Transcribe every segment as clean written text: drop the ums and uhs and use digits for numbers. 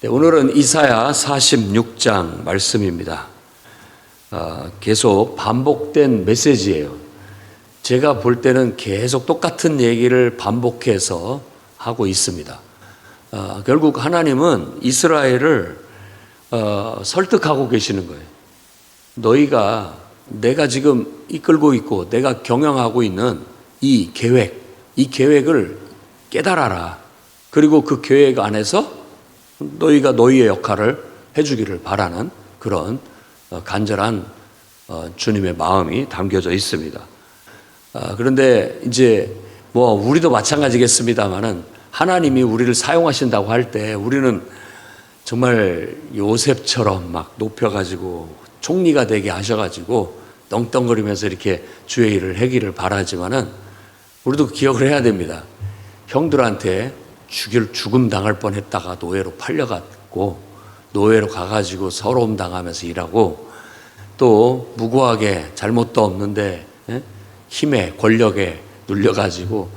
오늘은 이사야 46장 말씀입니다. 계속 반복된 메시지예요. 제가 볼 때는 계속 똑같은 얘기를 반복해서 하고 있습니다. 결국 하나님은 이스라엘을 설득하고 계시는 거예요. 너희가 내가 지금 이끌고 있고 내가 경영하고 있는 이 계획을 깨달아라. 그리고 그 계획 안에서 너희가 너희의 역할을 해주기를 바라는 그런 간절한 주님의 마음이 담겨져 있습니다. 그런데 이제 우리도 마찬가지겠습니다만은 하나님이 우리를 사용하신다고 할 때 우리는 정말 요셉처럼 막 높여가지고 총리가 되게 하셔가지고 떵떵거리면서 이렇게 주의 일을 하기를 바라지만은 우리도 기억을 해야 됩니다. 형들한테 죽음 당할 뻔했다가 노예로 팔려갔고 노예로 가가지고 서러움 당하면서 일하고 또 무고하게 잘못도 없는데 힘에 권력에 눌려가지고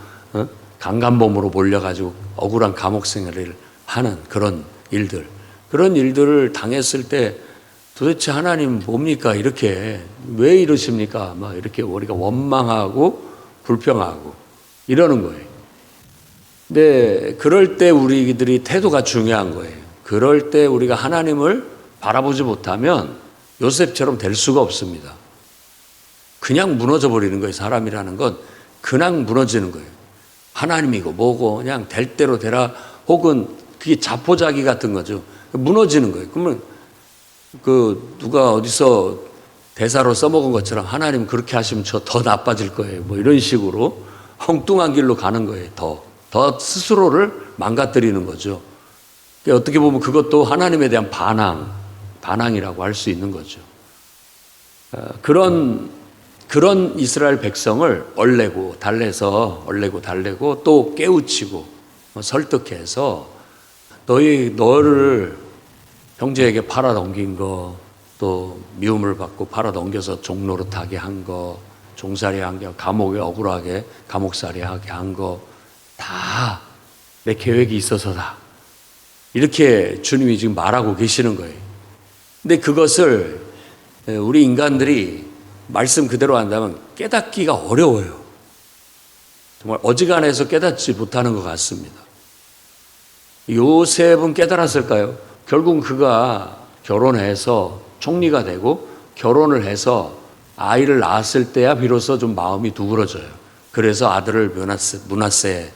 강간범으로 몰려가지고 억울한 감옥 생활을 하는 그런 일들을 당했을 때 도대체 하나님 뭡니까? 이렇게 왜 이러십니까? 막 이렇게 우리가 원망하고 불평하고 이러는 거예요. 근데 그럴 때 우리들이 태도가 중요한 거예요. 그럴 때 우리가 하나님을 바라보지 못하면 요셉처럼 될 수가 없습니다. 그냥 무너져 버리는 거예요. 사람이라는 건 그냥 무너지는 거예요. 하나님이고 뭐고 그냥 될 대로 되라, 혹은 그게 자포자기 같은 거죠. 무너지는 거예요. 그러면 누가 어디서 대사로 써먹은 것처럼 하나님 그렇게 하시면 저 더 나빠질 거예요. 이런 식으로 엉뚱한 길로 가는 거예요. 더 스스로를 망가뜨리는 거죠. 어떻게 보면 그것도 하나님에 대한 반항이라고 할 수 있는 거죠. 그런 이스라엘 백성을 얼레고 달래고 또 깨우치고 설득해서 너를 형제에게 팔아 넘긴 거, 또 미움을 받고 팔아 넘겨서 종노릇하게 한 거, 종살이 한 거, 감옥에 억울하게 감옥살이 하게 한 거, 다 내 계획이 있어서다. 이렇게 주님이 지금 말하고 계시는 거예요. 근데 그것을 우리 인간들이 말씀 그대로 한다면 깨닫기가 어려워요. 정말 어지간해서 깨닫지 못하는 것 같습니다. 요셉은 깨달았을까요? 결국 그가 결혼해서 총리가 되고 결혼을 해서 아이를 낳았을 때야 비로소 좀 마음이 두그러져요. 그래서 아들을 므낫세,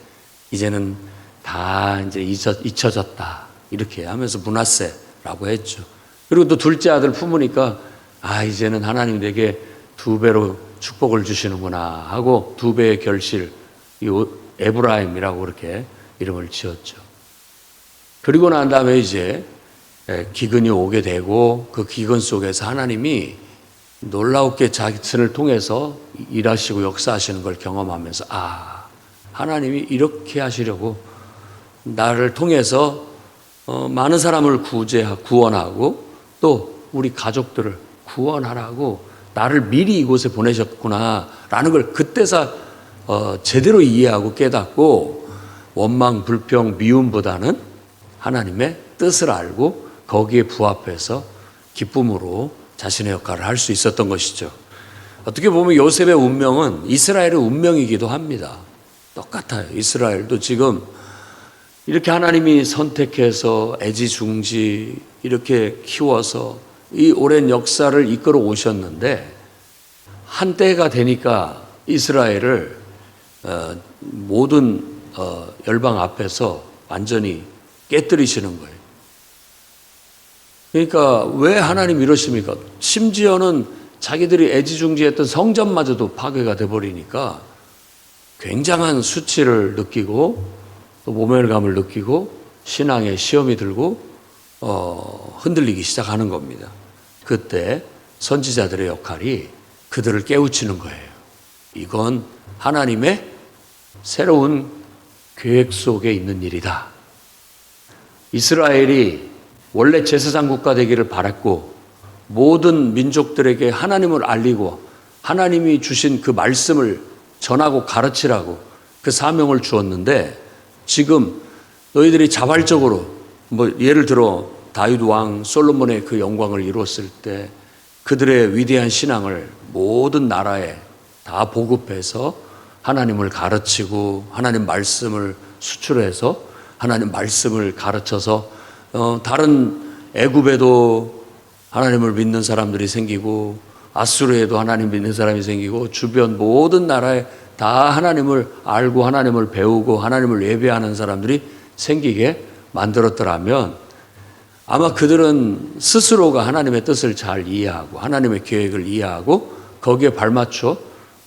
이제는 다 이제 잊혀졌다. 이렇게 하면서 므낫세라고 했죠. 그리고 또 둘째 아들 품으니까 이제는 하나님 내게 2배로 축복을 주시는구나 하고 2배의 결실, 에브라임이라고 그렇게 이름을 지었죠. 그리고 난 다음에 이제 기근이 오게 되고 그 기근 속에서 하나님이 놀랍게 자신을 통해서 일하시고 역사하시는 걸 경험하면서 하나님이 이렇게 하시려고 나를 통해서 많은 사람을 구원하고 또 우리 가족들을 구원하라고 나를 미리 이곳에 보내셨구나라는 걸 그때서 제대로 이해하고 깨닫고 원망, 불평, 미움보다는 하나님의 뜻을 알고 거기에 부합해서 기쁨으로 자신의 역할을 할 수 있었던 것이죠. 어떻게 보면 요셉의 운명은 이스라엘의 운명이기도 합니다. 똑같아요. 이스라엘도 지금 이렇게 하나님이 선택해서 애지중지 이렇게 키워서 이 오랜 역사를 이끌어 오셨는데 한때가 되니까 이스라엘을 모든 열방 앞에서 완전히 깨뜨리시는 거예요. 그러니까 왜 하나님 이러십니까? 심지어는 자기들이 애지중지했던 성전마저도 파괴가 돼버리니까 굉장한 수치를 느끼고 또 모멸감을 느끼고 신앙의 시험이 들고 흔들리기 시작하는 겁니다. 그때 선지자들의 역할이 그들을 깨우치는 거예요. 이건 하나님의 새로운 계획 속에 있는 일이다. 이스라엘이 원래 제사장 국가 되기를 바랐고 모든 민족들에게 하나님을 알리고 하나님이 주신 그 말씀을 전하고 가르치라고 그 사명을 주었는데 지금 너희들이 자발적으로 뭐 예를 들어 다윗 왕 솔로몬의 그 영광을 이루었을 때 그들의 위대한 신앙을 모든 나라에 다 보급해서 하나님을 가르치고 하나님 말씀을 수출해서 하나님 말씀을 가르쳐서 다른 애굽에도 하나님을 믿는 사람들이 생기고 아수르에도 하나님 믿는 사람이 생기고 주변 모든 나라에 다 하나님을 알고 하나님을 배우고 하나님을 예배하는 사람들이 생기게 만들었더라면 아마 그들은 스스로가 하나님의 뜻을 잘 이해하고 하나님의 계획을 이해하고 거기에 발맞춰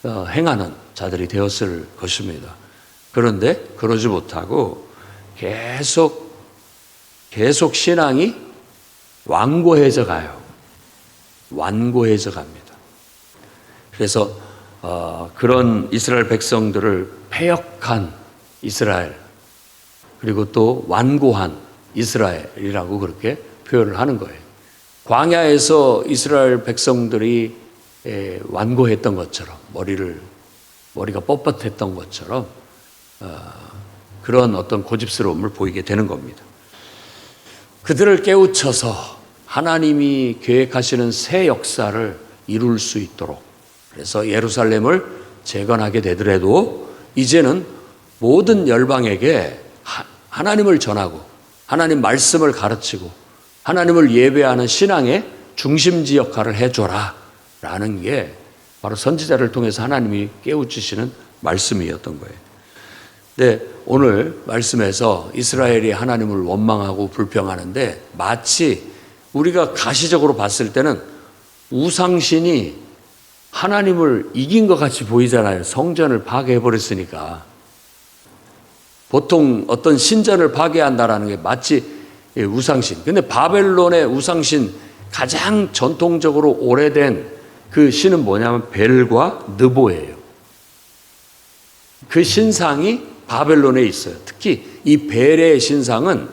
행하는 자들이 되었을 것입니다. 그런데 그러지 못하고 계속 신앙이 완고해져 가요. 완고해져 갑니다. 그래서 그런 이스라엘 백성들을 패역한 이스라엘 그리고 또 완고한 이스라엘이라고 그렇게 표현을 하는 거예요. 광야에서 이스라엘 백성들이 완고했던 것처럼 머리가 뻣뻣했던 것처럼 그런 어떤 고집스러움을 보이게 되는 겁니다. 그들을 깨우쳐서 하나님이 계획하시는 새 역사를 이룰 수 있도록 그래서 예루살렘을 재건하게 되더라도 이제는 모든 열방에게 하나님을 전하고 하나님 말씀을 가르치고 하나님을 예배하는 신앙의 중심지 역할을 해줘라 라는 게 바로 선지자를 통해서 하나님이 깨우치시는 말씀이었던 거예요. 근데 오늘 말씀에서 이스라엘이 하나님을 원망하고 불평하는데 마치 우리가 가시적으로 봤을 때는 우상신이 하나님을 이긴 것 같이 보이잖아요. 성전을 파괴해버렸으니까. 보통 어떤 신전을 파괴한다라는 게 마치 우상신. 근데 바벨론의 우상신 가장 전통적으로 오래된 그 신은 뭐냐면 벨과 느보예요. 그 신상이 바벨론에 있어요. 특히 이 벨의 신상은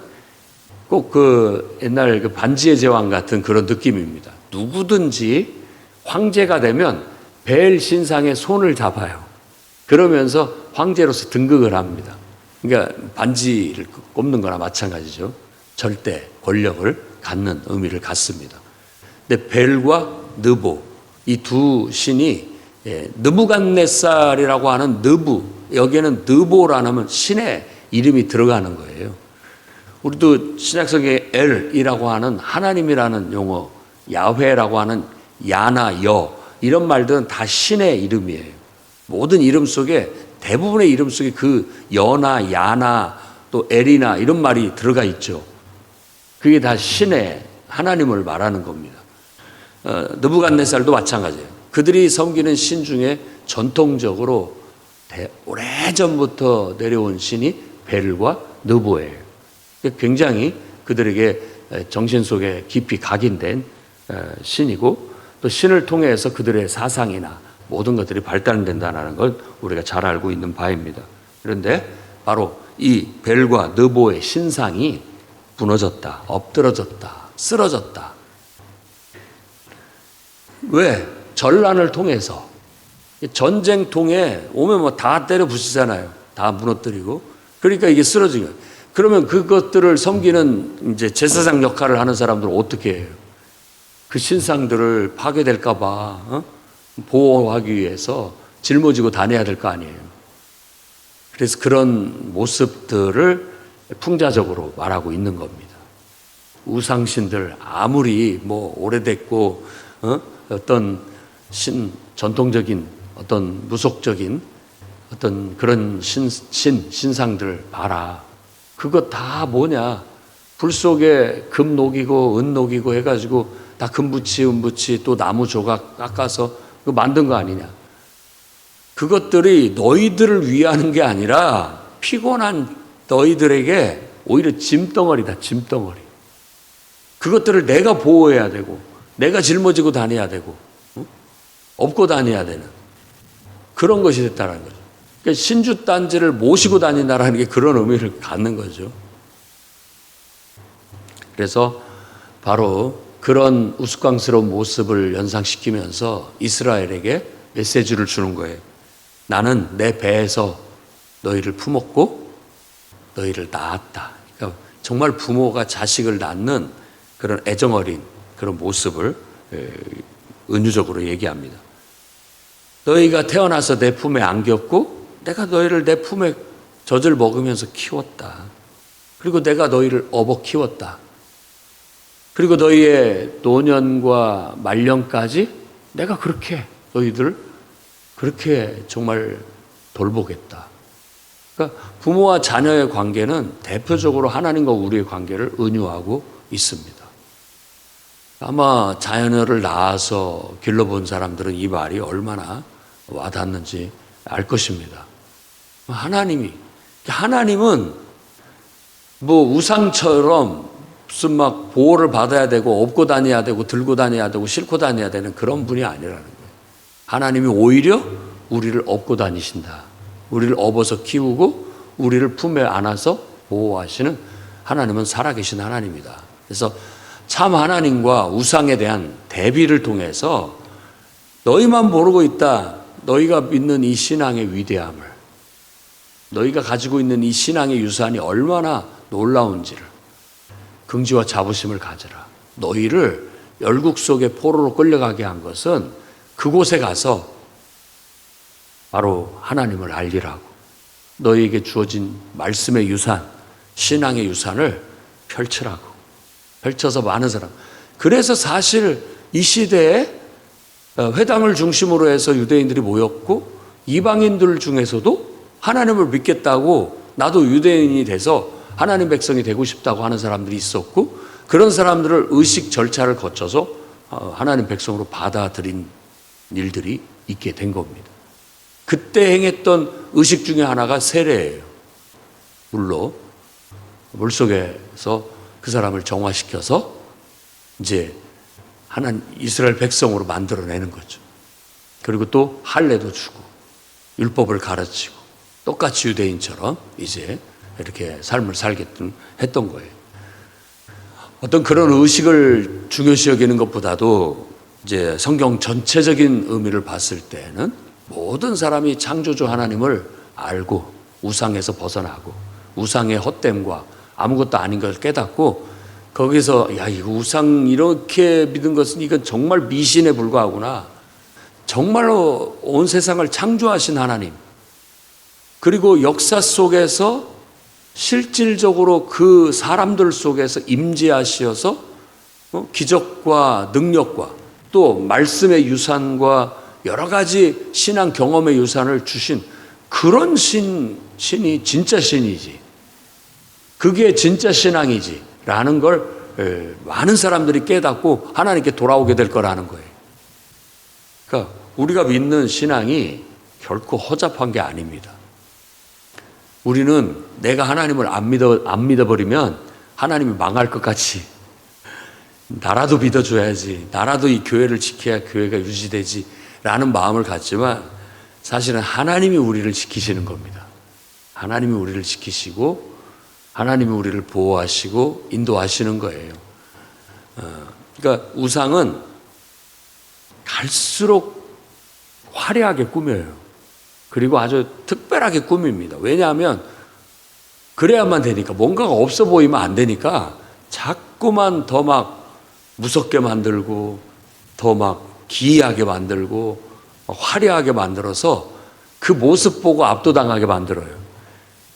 꼭 그 옛날 그 반지의 제왕 같은 그런 느낌입니다. 누구든지 황제가 되면 벨 신상의 손을 잡아요. 그러면서 황제로서 등극을 합니다. 그러니까 반지를 꼽는 거나 마찬가지죠. 절대 권력을 갖는 의미를 갖습니다. 근데 벨과 느보 이 두 신이 느부갓네살이라고 하는 느부 여기에는 느보라는 신의 이름이 들어가는 거예요. 우리도 신약성경에 엘이라고 하는 하나님이라는 용어, 야훼라고 하는 야나, 여 이런 말들은 다 신의 이름이에요. 모든 이름 속에 대부분의 이름 속에 그 여나, 야나, 또 엘이나 이런 말이 들어가 있죠. 그게 다 신의 하나님을 말하는 겁니다. 느부갓네살도 마찬가지예요. 그들이 섬기는 신 중에 전통적으로 오래전부터 내려온 신이 벨과 느보예요. 굉장히 그들에게 정신 속에 깊이 각인된 신이고 또 신을 통해서 그들의 사상이나 모든 것들이 발달된다는 걸 우리가 잘 알고 있는 바입니다. 그런데 바로 이 벨과 느보의 신상이 무너졌다, 엎드러졌다, 쓰러졌다. 왜? 전란을 통해서 전쟁통에 오면 뭐 다 때려 부수잖아요. 다 무너뜨리고. 그러니까 이게 쓰러진 거예요. 그러면 그것들을 섬기는 이제 제사장 역할을 하는 사람들은 어떻게 해요? 그 신상들을 파괴될까봐 보호하기 위해서 짊어지고 다녀야 될 거 아니에요. 그래서 그런 모습들을 풍자적으로 말하고 있는 겁니다. 우상신들 아무리 뭐 오래됐고 어떤 전통적인 어떤 무속적인 어떤 그런 신상들 봐라. 그거 다 뭐냐? 불 속에 금 녹이고 은 녹이고 해가지고 다 금붙이 은붙이 또 나무 조각 깎아서 그거 만든 거 아니냐? 그것들이 너희들을 위하는 게 아니라 피곤한 너희들에게 오히려 짐덩어리다, 짐덩어리. 그것들을 내가 보호해야 되고 내가 짊어지고 다녀야 되고 업고 다녀야 되는 그런 것이 됐다는 거죠. 그러니까 신주단지를 모시고 다닌다는 게 그런 의미를 갖는 거죠. 그래서 바로 그런 우스꽝스러운 모습을 연상시키면서 이스라엘에게 메시지를 주는 거예요. 나는 내 배에서 너희를 품었고 너희를 낳았다. 그러니까 정말 부모가 자식을 낳는 그런 애정어린 그런 모습을 은유적으로 얘기합니다. 너희가 태어나서 내 품에 안겼고 내가 너희를 내 품에 젖을 먹으면서 키웠다. 그리고 내가 너희를 업어 키웠다. 그리고 너희의 노년과 말년까지 내가 그렇게 너희들 그렇게 정말 돌보겠다. 그러니까 부모와 자녀의 관계는 대표적으로 하나님과 우리의 관계를 은유하고 있습니다. 아마 자녀를 낳아서 길러본 사람들은 이 말이 얼마나 와닿는지 알 것입니다. 하나님은 뭐 우상처럼 무슨 막 보호를 받아야 되고 업고 다녀야 되고 들고 다녀야 되고 싣고 다녀야 되는 그런 분이 아니라는 거예요. 하나님이 오히려 우리를 업고 다니신다. 우리를 업어서 키우고 우리를 품에 안아서 보호하시는 하나님은 살아계신 하나님이다. 그래서 참 하나님과 우상에 대한 대비를 통해서 너희만 모르고 있다. 너희가 믿는 이 신앙의 위대함을, 너희가 가지고 있는 이 신앙의 유산이 얼마나 놀라운지를 긍지와 자부심을 가져라. 너희를 열국 속의 포로로 끌려가게 한 것은 그곳에 가서 바로 하나님을 알리라고, 너희에게 주어진 말씀의 유산, 신앙의 유산을 펼치라고, 펼쳐서 많은 사람. 그래서 사실 이 시대에 회당을 중심으로 해서 유대인들이 모였고 이방인들 중에서도 하나님을 믿겠다고 나도 유대인이 돼서 하나님 백성이 되고 싶다고 하는 사람들이 있었고, 그런 사람들을 의식 절차를 거쳐서 하나님 백성으로 받아들인 일들이 있게 된 겁니다. 그때 행했던 의식 중에 하나가 세례예요. 물속에서 그 사람을 정화시켜서 이제 하나님 이스라엘 백성으로 만들어내는 거죠. 그리고 또 할례도 주고 율법을 가르치고 똑같이 유대인처럼 이제 이렇게 삶을 살게끔 했던 거예요. 어떤 그런 의식을 중요시 여기는 것보다도 이제 성경 전체적인 의미를 봤을 때는 모든 사람이 창조주 하나님을 알고 우상에서 벗어나고 우상의 헛됨과 아무것도 아닌 걸 깨닫고 거기서 야, 이거 우상 이렇게 믿은 것은 이건 정말 미신에 불과하구나. 정말로 온 세상을 창조하신 하나님, 그리고 역사 속에서 실질적으로 그 사람들 속에서 임재하시어서 기적과 능력과 또 말씀의 유산과 여러 가지 신앙 경험의 유산을 주신 그런 신이 진짜 신이지, 그게 진짜 신앙이지 라는 걸 많은 사람들이 깨닫고 하나님께 돌아오게 될 거라는 거예요. 그러니까 우리가 믿는 신앙이 결코 허접한 게 아닙니다. 우리는 내가 하나님을 안 믿어버리면 하나님이 망할 것 같이, 나라도 믿어줘야지, 나라도 이 교회를 지켜야 교회가 유지되지 라는 마음을 갖지만 사실은 하나님이 우리를 지키시는 겁니다. 하나님이 우리를 지키시고 하나님이 우리를 보호하시고 인도하시는 거예요. 그러니까 우상은 갈수록 화려하게 꾸며요. 그리고 아주 특별하게 꾸밉니다. 왜냐하면 그래야만 되니까, 뭔가가 없어 보이면 안 되니까 자꾸만 더 막 무섭게 만들고 더 막 기이하게 만들고 화려하게 만들어서 그 모습 보고 압도당하게 만들어요.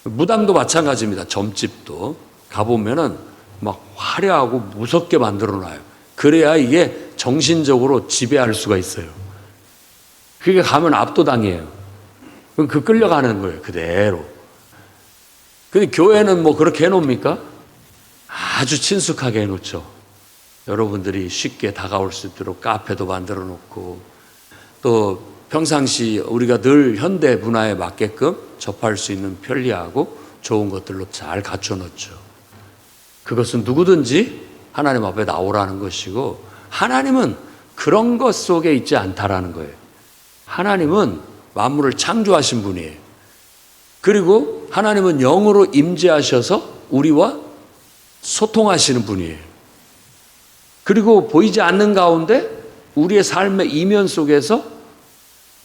무당도 마찬가지입니다. 점집도 가보면은 막 화려하고 무섭게 만들어놔요. 그래야 이게 정신적으로 지배할 수가 있어요. 그게 가면 압도당해요. 그럼 그 끌려가는 거예요. 그대로. 근데 교회는 뭐 그렇게 해놓습니까? 아주 친숙하게 해놓죠. 여러분들이 쉽게 다가올 수 있도록 카페도 만들어 놓고, 또 평상시 우리가 늘 현대 문화에 맞게끔 접할 수 있는 편리하고 좋은 것들로 잘 갖춰 놓죠. 그것은 누구든지 하나님 앞에 나오라는 것이고, 하나님은 그런 것 속에 있지 않다라는 거예요. 하나님은 만물을 창조하신 분이에요. 그리고 하나님은 영으로 임재하셔서 우리와 소통하시는 분이에요. 그리고 보이지 않는 가운데 우리의 삶의 이면 속에서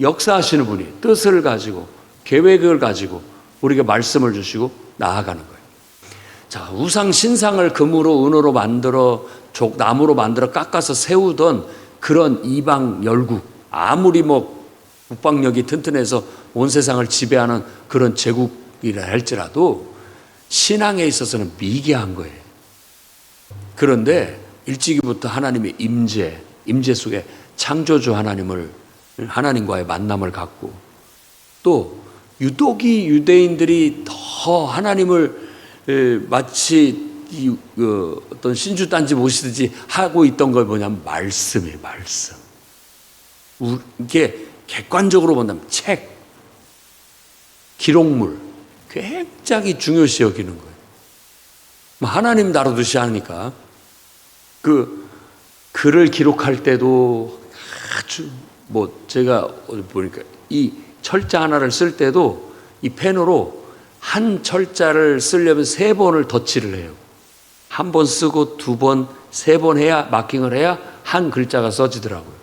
역사하시는 분이, 뜻을 가지고 계획을 가지고 우리에게 말씀을 주시고 나아가는 거예요. 자, 우상 신상을 금으로 은으로 만들어 나무로 만들어 깎아서 세우던 그런 이방 열국, 아무리 뭐 국방력이 튼튼해서 온 세상을 지배하는 그런 제국이라 할지라도 신앙에 있어서는 미개한 거예요. 그런데 일찍이부터 하나님의 임재 속에 창조주 하나님과의 만남을 갖고, 또 유독이 유대인들이 더 하나님을 마치 어떤 신주단지 모시듯이 하고 있던 걸 뭐냐면 말씀이에요. 말씀. 이게 객관적으로 본다면 책, 기록물 굉장히 중요시 여기는 거예요. 하나님 다루듯이 하니까 그 글을 기록할 때도 아주 제가 보니까 이 철자 하나를 쓸 때도 이 펜으로 한 철자를 쓰려면 3번을 덧칠을 해요. 한 번 쓰고 2번, 3번 해야 마킹을 해야 한 글자가 써지더라고요.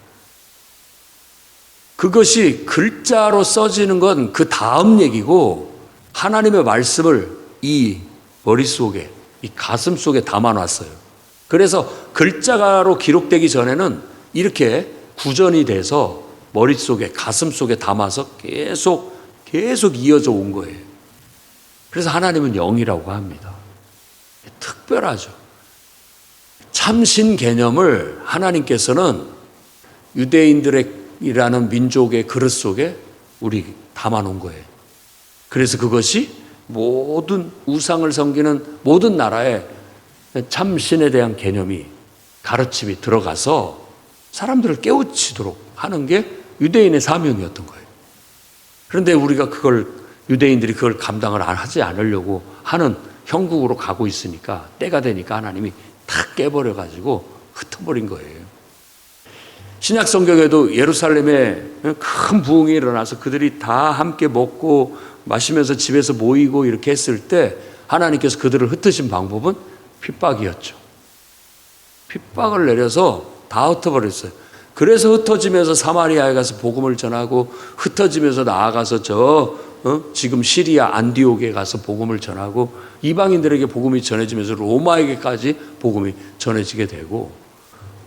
그것이 글자로 써지는 건 그 다음 얘기고, 하나님의 말씀을 이 머릿속에, 이 가슴 속에 담아놨어요. 그래서 글자로 기록되기 전에는 이렇게 구전이 돼서 머릿속에, 가슴 속에 담아서 계속 이어져 온 거예요. 그래서 하나님은 영이라고 합니다. 특별하죠. 참신 개념을 하나님께서는 유대인들이라는 민족의 그릇 속에 우리 담아놓은 거예요. 그래서 그것이 모든 우상을 섬기는 모든 나라에 참신에 대한 개념이, 가르침이 들어가서 사람들을 깨우치도록 하는 게 유대인의 사명이었던 거예요. 그런데 우리가 유대인들이 그걸 감당을 하지 않으려고 하는 형국으로 가고 있으니까, 때가 되니까 하나님이 탁 깨버려가지고 흩어버린 거예요. 신약 성경에도 예루살렘에 큰 부흥이 일어나서 그들이 다 함께 먹고 마시면서 집에서 모이고 이렇게 했을 때 하나님께서 그들을 흩으신 방법은 핍박이었죠. 핍박을 내려서 다 흩어버렸어요. 그래서 흩어지면서 사마리아에 가서 복음을 전하고, 흩어지면서 나아가서 지금 시리아 안디옥에 가서 복음을 전하고, 이방인들에게 복음이 전해지면서 로마에게까지 복음이 전해지게 되고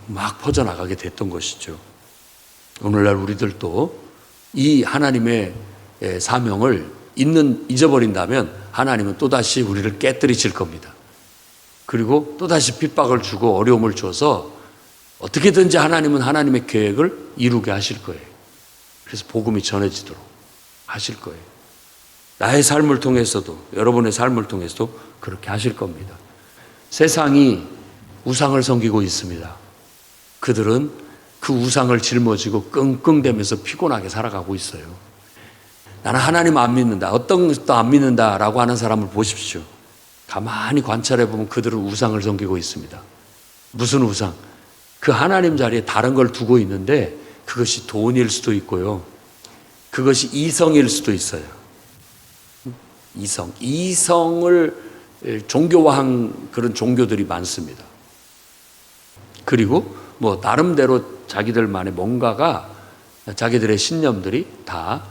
막 퍼져나가게 됐던 것이죠. 오늘날 우리들도 이 하나님의 사명을 잊어버린다면 하나님은 또다시 우리를 깨뜨리실 겁니다. 그리고 또다시 핍박을 주고 어려움을 줘서 어떻게든지 하나님은 하나님의 계획을 이루게 하실 거예요. 그래서 복음이 전해지도록 하실 거예요. 나의 삶을 통해서도, 여러분의 삶을 통해서도 그렇게 하실 겁니다. 세상이 우상을 섬기고 있습니다. 그들은 그 우상을 짊어지고 끙끙대면서 피곤하게 살아가고 있어요. 나는 하나님 안 믿는다, 어떤 것도 안 믿는다라고 하는 사람을 보십시오. 가만히 관찰해 보면 그들은 우상을 섬기고 있습니다. 무슨 우상? 그 하나님 자리에 다른 걸 두고 있는데, 그것이 돈일 수도 있고요, 그것이 이성일 수도 있어요. 이성을 종교화한 그런 종교들이 많습니다. 그리고 나름대로 자기들만의 뭔가가, 자기들의 신념들이 다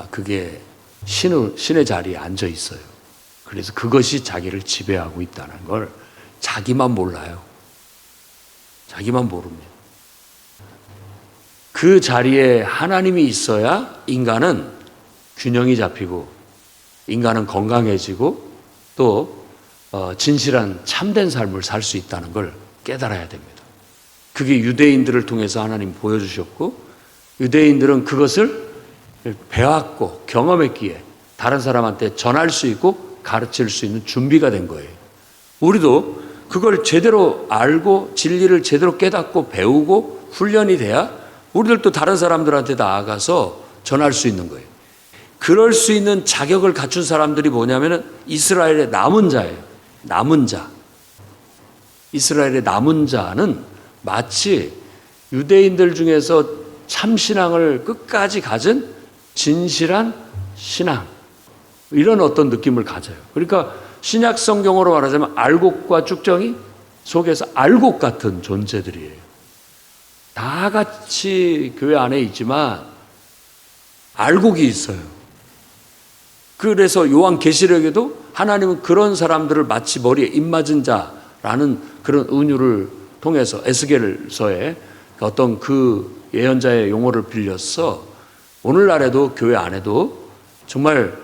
그게 신의 자리에 앉아 있어요. 그래서 그것이 자기를 지배하고 있다는 걸 자기만 몰라요. 자기만 모릅니다. 그 자리에 하나님이 있어야 인간은 균형이 잡히고, 인간은 건강해지고, 또 진실한 참된 삶을 살 수 있다는 걸 깨달아야 됩니다. 그게 유대인들을 통해서 하나님 보여주셨고, 유대인들은 그것을 배웠고 경험했기에 다른 사람한테 전할 수 있고 가르칠 수 있는 준비가 된 거예요. 우리도 그걸 제대로 알고 진리를 제대로 깨닫고 배우고 훈련이 돼야 우리들도 다른 사람들한테 나아가서 전할 수 있는 거예요. 그럴 수 있는 자격을 갖춘 사람들이 뭐냐면은 이스라엘의 남은 자예요. 남은 자. 이스라엘의 남은 자는 마치 유대인들 중에서 참신앙을 끝까지 가진 진실한 신앙, 이런 어떤 느낌을 가져요. 그러니까 신약 성경으로 말하자면 알곡과 쭉정이 속에서 알곡 같은 존재들이에요. 다 같이 교회 안에 있지만 알곡이 있어요. 그래서 요한계시록에도 하나님은 그런 사람들을 마치 머리에 입맞은 자라는 그런 은유를 통해서 에스겔서에 어떤 그 예언자의 용어를 빌려서 오늘날에도 교회 안에도 정말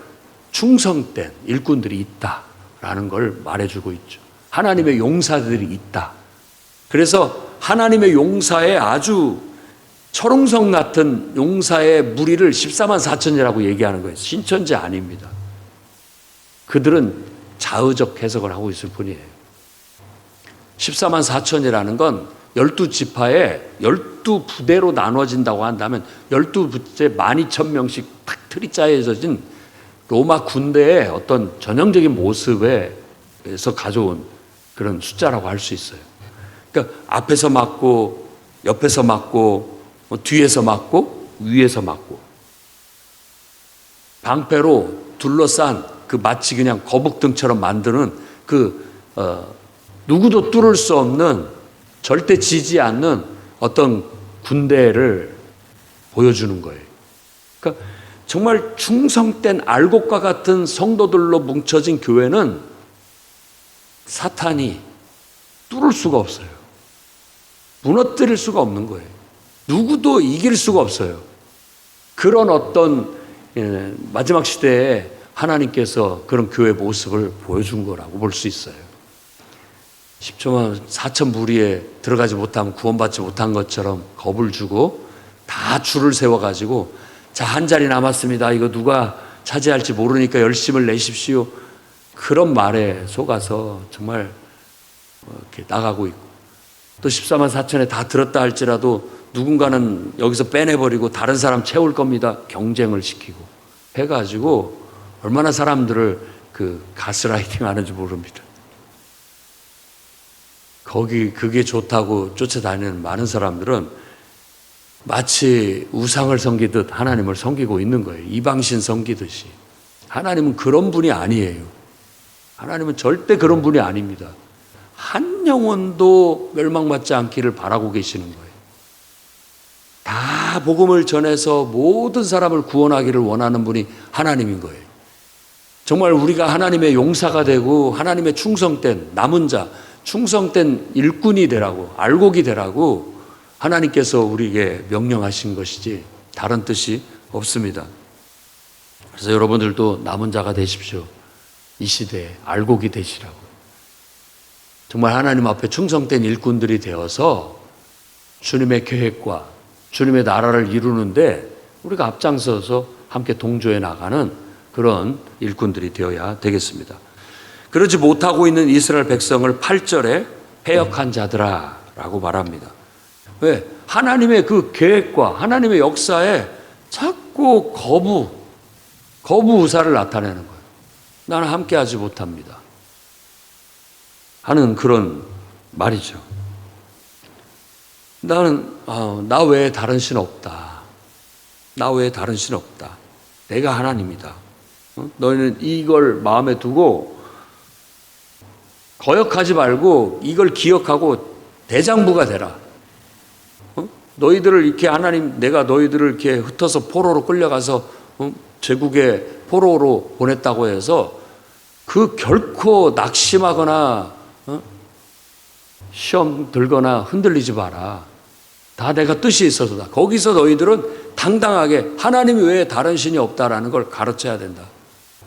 충성된 일꾼들이 있다라는 걸 말해주고 있죠. 하나님의 용사들이 있다. 그래서 하나님의 용사의 아주 철옹성 같은 용사의 무리를 14만 4천이라고 얘기하는 거예요. 신천지 아닙니다. 그들은 자의적 해석을 하고 있을 뿐이에요. 14만 4천이라는 건 12지파에 12부대로 나눠진다고 한다면 12부대 12,000명씩 탁 틀이 짜여진 로마 군대의 어떤 전형적인 모습에서 가져온 그런 숫자라고 할 수 있어요. 그러니까 앞에서 맞고 옆에서 맞고 뒤에서 맞고 위에서 맞고 방패로 둘러싼 그 마치 그냥 거북등처럼 만드는 그 누구도 뚫을 수 없는 절대 지지 않는 어떤 군대를 보여주는 거예요. 그러니까 정말 충성된 알곡과 같은 성도들로 뭉쳐진 교회는 사탄이 뚫을 수가 없어요. 무너뜨릴 수가 없는 거예요. 누구도 이길 수가 없어요. 그런 어떤 마지막 시대에 하나님께서 그런 교회 모습을 보여준 거라고 볼 수 있어요. 10만 4천 무리에 들어가지 못하면 구원받지 못한 것처럼 겁을 주고 다 줄을 세워가지고 자, 한 자리 남았습니다. 이거 누가 차지할지 모르니까 열심을 내십시오. 그런 말에 속아서 정말 이렇게 나가고 있고 또 14만 4천에 다 들었다 할지라도 누군가는 여기서 빼내버리고 다른 사람 채울 겁니다. 경쟁을 시키고 해가지고 얼마나 사람들을 그 가스라이팅 하는지 모릅니다. 그게 좋다고 쫓아다니는 많은 사람들은 마치 우상을 섬기듯 하나님을 섬기고 있는 거예요. 이방신 섬기듯이. 하나님은 그런 분이 아니에요. 하나님은 절대 그런 분이 아닙니다. 한 영혼도 멸망받지 않기를 바라고 계시는 거예요. 다 복음을 전해서 모든 사람을 구원하기를 원하는 분이 하나님인 거예요. 정말 우리가 하나님의 용사가 되고 하나님의 충성된 남은 자, 충성된 일꾼이 되라고, 알곡이 되라고 하나님께서 우리에게 명령하신 것이지 다른 뜻이 없습니다. 그래서 여러분들도 남은 자가 되십시오. 이 시대에 알곡이 되시라고. 정말 하나님 앞에 충성된 일꾼들이 되어서 주님의 계획과 주님의 나라를 이루는데 우리가 앞장서서 함께 동조해 나가는 그런 일꾼들이 되어야 되겠습니다. 그러지 못하고 있는 이스라엘 백성을 8절에 패역한 자들아 라고 말합니다. 왜? 하나님의 그 계획과 하나님의 역사에 자꾸 거부 의사를 나타내는 거예요. 나는 함께하지 못합니다 하는 그런 말이죠. 나는 나 외에 다른 신 없다. 나 외에 다른 신 없다. 내가 하나님이다. 너희는 이걸 마음에 두고 거역하지 말고 이걸 기억하고 대장부가 되라. 너희들을 이렇게 내가 너희들을 이렇게 흩어서 포로로 끌려가서 제국의 포로로 보냈다고 해서 그 결코 낙심하거나 시험 들거나 흔들리지 마라. 다 내가 뜻이 있어서다. 거기서 너희들은 당당하게 하나님 외에 다른 신이 없다라는 걸 가르쳐야 된다.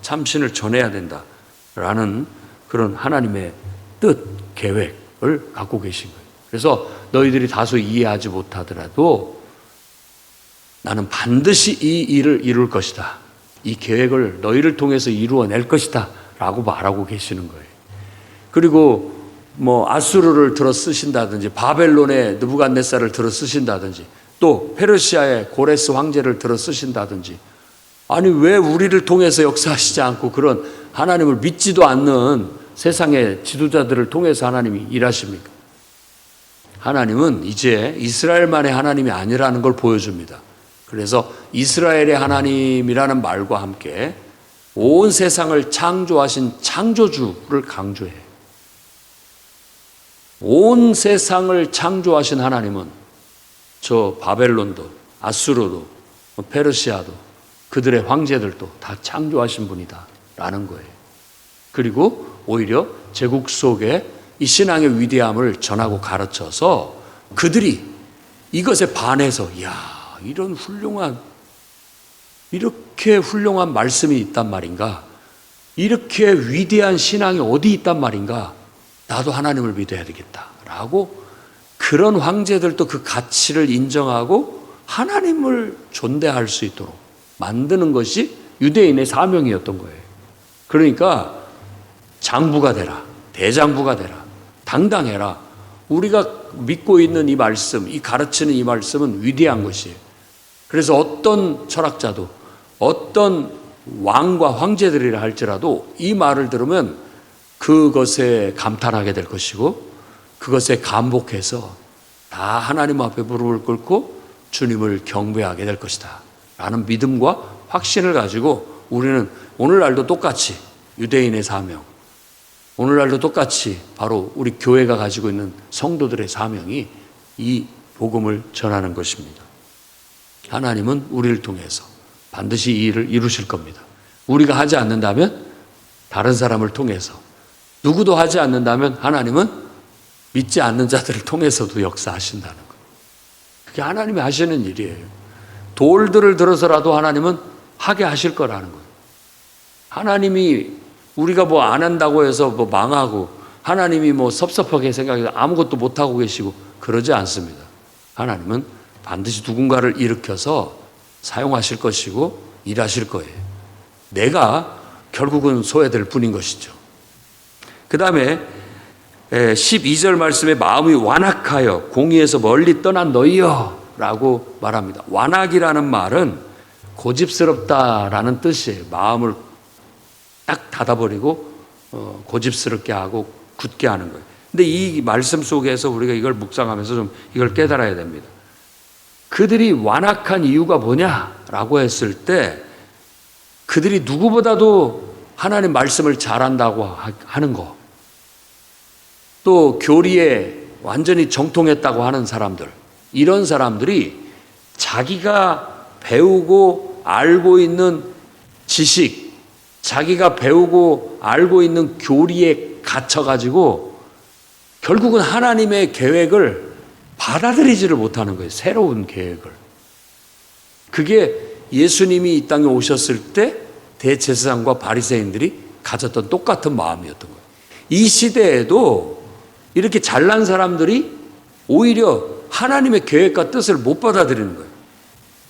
참신을 전해야 된다라는 그런 하나님의 뜻, 계획을 갖고 계신 거예요. 그래서 너희들이 다소 이해하지 못하더라도 나는 반드시 이 일을 이룰 것이다. 이 계획을 너희를 통해서 이루어낼 것이다 라고 말하고 계시는 거예요. 그리고 아수르를 들어 쓰신다든지 바벨론의 느부갓네살을 들어 쓰신다든지 또 페르시아의 고레스 황제를 들어 쓰신다든지 아니 왜 우리를 통해서 역사하시지 않고 그런 하나님을 믿지도 않는 세상의 지도자들을 통해서 하나님이 일하십니까? 하나님은 이제 이스라엘만의 하나님이 아니라는 걸 보여줍니다. 그래서 이스라엘의 하나님이라는 말과 함께 온 세상을 창조하신 창조주를 강조해요. 온 세상을 창조하신 하나님은 저 바벨론도 아수르도 페르시아도 그들의 황제들도 다 창조하신 분이다 라는 거예요. 그리고 오히려 제국 속에 이 신앙의 위대함을 전하고 가르쳐서 그들이 이것에 반해서 이렇게 훌륭한 말씀이 있단 말인가? 이렇게 위대한 신앙이 어디 있단 말인가? 나도 하나님을 믿어야 되겠다라고 그런 황제들도 그 가치를 인정하고 하나님을 존대할 수 있도록 만드는 것이 유대인의 사명이었던 거예요. 그러니까 장부가 되라, 대장부가 되라, 당당해라. 우리가 믿고 있는 이 말씀, 이 가르치는 이 말씀은 위대한 것이에요. 그래서 어떤 철학자도 어떤 왕과 황제들이라 할지라도 이 말을 들으면 그것에 감탄하게 될 것이고 그것에 감복해서 다 하나님 앞에 무릎을 꿇고 주님을 경배하게 될 것이다 라는 믿음과 확신을 가지고 우리는 오늘날도 똑같이 유대인의 사명, 오늘날도 똑같이 바로 우리 교회가 가지고 있는 성도들의 사명이 이 복음을 전하는 것입니다. 하나님은 우리를 통해서 반드시 이 일을 이루실 겁니다. 우리가 하지 않는다면 다른 사람을 통해서, 누구도 하지 않는다면 하나님은 믿지 않는 자들을 통해서도 역사하신다는 거예요. 그게 하나님이 하시는 일이에요. 돌들을 들어서라도 하나님은 하게 하실 거라는 거예요. 하나님이 우리가 뭐 안 한다고 해서 뭐 망하고 하나님이 뭐 섭섭하게 생각해서 아무것도 못하고 계시고 그러지 않습니다. 하나님은 반드시 누군가를 일으켜서 사용하실 것이고 일하실 거예요. 내가 결국은 소외될 뿐인 것이죠. 그 다음에 12절 말씀에 마음이 완악하여 공의에서 멀리 떠난 너희여 라고 말합니다. 완악이라는 말은 고집스럽다라는 뜻이에요. 마음을 딱 닫아버리고 고집스럽게 하고 굳게 하는 거예요. 근데 이 말씀 속에서 우리가 이걸 묵상하면서 좀 이걸 깨달아야 됩니다. 그들이 완악한 이유가 뭐냐라고 했을 때 그들이 누구보다도 하나님 말씀을 잘한다고 하는 거, 또 교리에 완전히 정통했다고 하는 사람들, 이런 사람들이 자기가 배우고 알고 있는 지식, 자기가 배우고 알고 있는 교리에 갇혀가지고 결국은 하나님의 계획을 받아들이지를 못하는 거예요. 새로운 계획을. 그게 예수님이 이 땅에 오셨을 때 대제사장과 바리새인들이 가졌던 똑같은 마음이었던 거예요. 이 시대에도 이렇게 잘난 사람들이 오히려 하나님의 계획과 뜻을 못 받아들이는 거예요.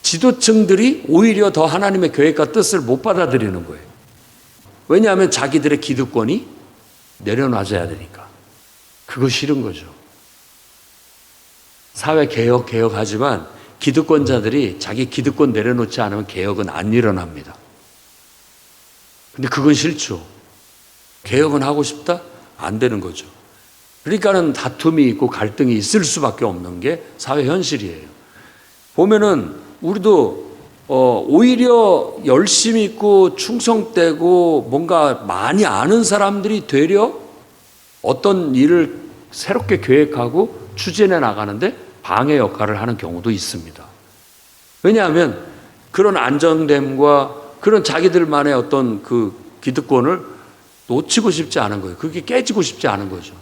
지도층들이 오히려 더 하나님의 계획과 뜻을 못 받아들이는 거예요. 왜냐하면 자기들의 기득권이 내려놔져야 되니까. 그거 싫은 거죠. 사회 개혁하지만 기득권자들이 자기 기득권 내려놓지 않으면 개혁은 안 일어납니다. 근데 그건 싫죠. 개혁은 하고 싶다? 안 되는 거죠. 그러니까는 다툼이 있고 갈등이 있을 수밖에 없는 게 사회 현실이에요. 보면은 우리도 오히려 열심히 있고 충성되고 뭔가 많이 아는 사람들이 되려 어떤 일을 새롭게 계획하고 추진해 나가는데 방해 역할을 하는 경우도 있습니다. 왜냐하면 그런 안정됨과 그런 자기들만의 어떤 그 기득권을 놓치고 싶지 않은 거예요. 그게 깨지고 싶지 않은 거죠.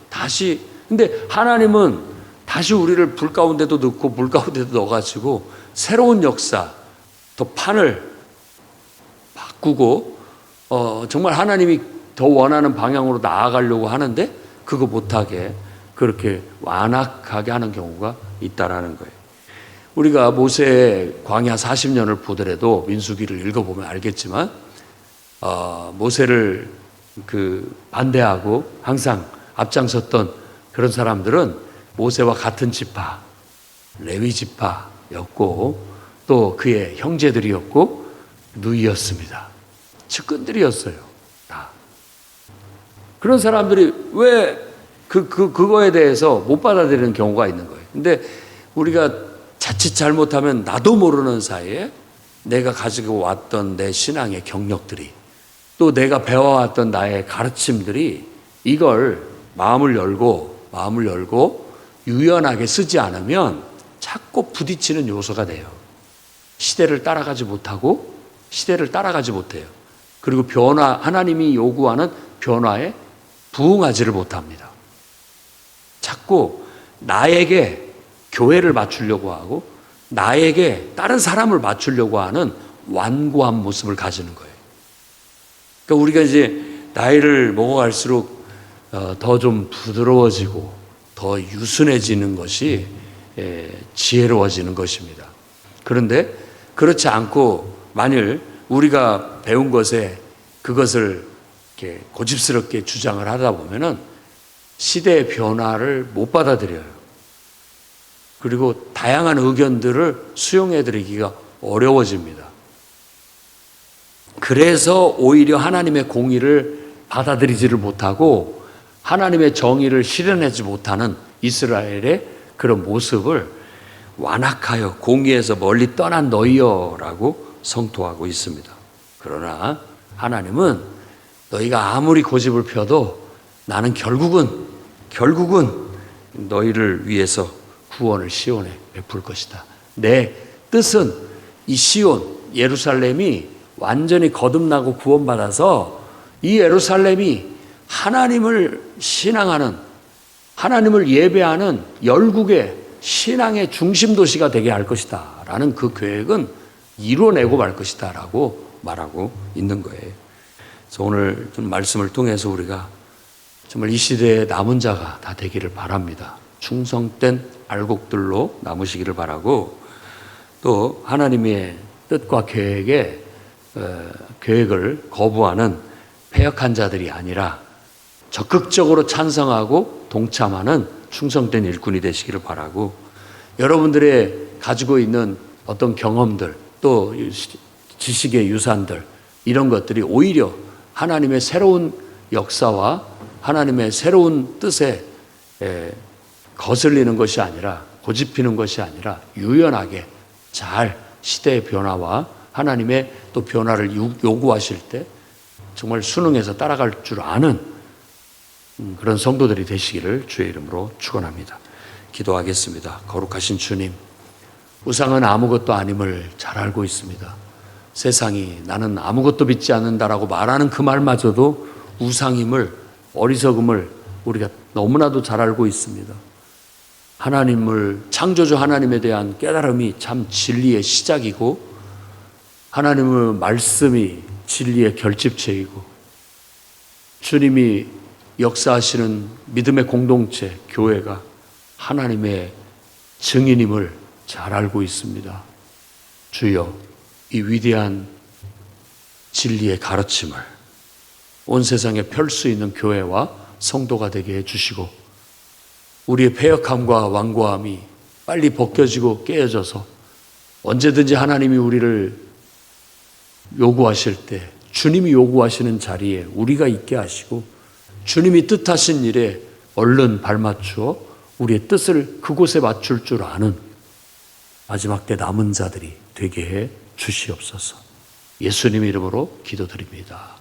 근데 하나님은 다시 우리를 불 가운데도 넣고 물 가운데도 넣어가지고 새로운 역사, 더 판을 바꾸고 정말 하나님이 더 원하는 방향으로 나아가려고 하는데 그거 못하게 그렇게 완악하게 하는 경우가 있다라는 거예요. 우리가 모세의 광야 40년을 보더라도 민수기를 읽어보면 알겠지만 모세를 반대하고 항상 앞장섰던 그런 사람들은 모세와 같은 지파, 레위 지파였고 또 그의 형제들이었고 누이였습니다. 측근들이었어요. 다. 그런 사람들이 왜 그거에 대해서 못 받아들이는 경우가 있는 거예요. 근데 우리가 자칫 잘못하면 나도 모르는 사이에 내가 가지고 왔던 내 신앙의 경력들이 또 내가 배워왔던 나의 가르침들이 이걸 마음을 열고 유연하게 쓰지 않으면 자꾸 부딪히는 요소가 돼요. 시대를 따라가지 못해요. 그리고 하나님이 요구하는 변화에 부응하지를 못합니다. 자꾸 나에게 교회를 맞추려고 하고 나에게 다른 사람을 맞추려고 하는 완고한 모습을 가지는 거예요. 그러니까 우리가 이제 나이를 먹어갈수록 더 좀 부드러워지고 더 유순해지는 것이 지혜로워지는 것입니다. 그런데 그렇지 않고 만일 우리가 배운 것에 그것을 이렇게 고집스럽게 주장을 하다 보면은 시대의 변화를 못 받아들여요. 그리고 다양한 의견들을 수용해드리기가 어려워집니다. 그래서 오히려 하나님의 공의를 받아들이지를 못하고 하나님의 정의를 실현하지 못하는 이스라엘의 그런 모습을 완악하여 공의에서 멀리 떠난 너희여라고 성토하고 있습니다. 그러나 하나님은 너희가 아무리 고집을 펴도 나는 결국은 너희를 위해서 구원을 시온에 베풀 것이다. 내 뜻은 이 시온 예루살렘이 완전히 거듭나고 구원받아서 이 예루살렘이 하나님을 신앙하는, 하나님을 예배하는 열국의 신앙의 중심 도시가 되게 할 것이다 라는 그 계획은 이뤄내고 말 것이다 라고 말하고 있는 거예요. 그래서 오늘 좀 말씀을 통해서 우리가 정말 이 시대의 남은 자가 다 되기를 바랍니다. 충성된 알곡들로 남으시기를 바라고, 또 하나님의 뜻과 계획을 거부하는 패역한 자들이 아니라 적극적으로 찬성하고 동참하는 충성된 일꾼이 되시기를 바라고, 여러분들의 가지고 있는 어떤 경험들 또 지식의 유산들 이런 것들이 오히려 하나님의 새로운 역사와 하나님의 새로운 뜻에 거슬리는 것이 아니라, 고집피는 것이 아니라 유연하게 잘 시대의 변화와 하나님의 또 변화를 요구하실 때 정말 순응해서 따라갈 줄 아는 그런 성도들이 되시기를 주의 이름으로 축원합니다. 기도하겠습니다. 거룩하신 주님, 우상은 아무것도 아님을 잘 알고 있습니다. 세상이 나는 아무것도 믿지 않는다라고 말하는 그 말마저도 우상임을, 어리석음을 우리가 너무나도 잘 알고 있습니다. 하나님을, 창조주 하나님에 대한 깨달음이 참 진리의 시작이고 하나님의 말씀이 진리의 결집체이고 주님이 역사하시는 믿음의 공동체, 교회가 하나님의 증인임을 잘 알고 있습니다. 주여, 이 위대한 진리의 가르침을 온 세상에 펼 수 있는 교회와 성도가 되게 해주시고 우리의 패역함과 완고함이 빨리 벗겨지고 깨어져서 언제든지 하나님이 우리를 요구하실 때 주님이 요구하시는 자리에 우리가 있게 하시고 주님이 뜻하신 일에 얼른 발맞추어 우리의 뜻을 그곳에 맞출 줄 아는 마지막 때 남은 자들이 되게 해 주시옵소서. 예수님 이름으로 기도드립니다.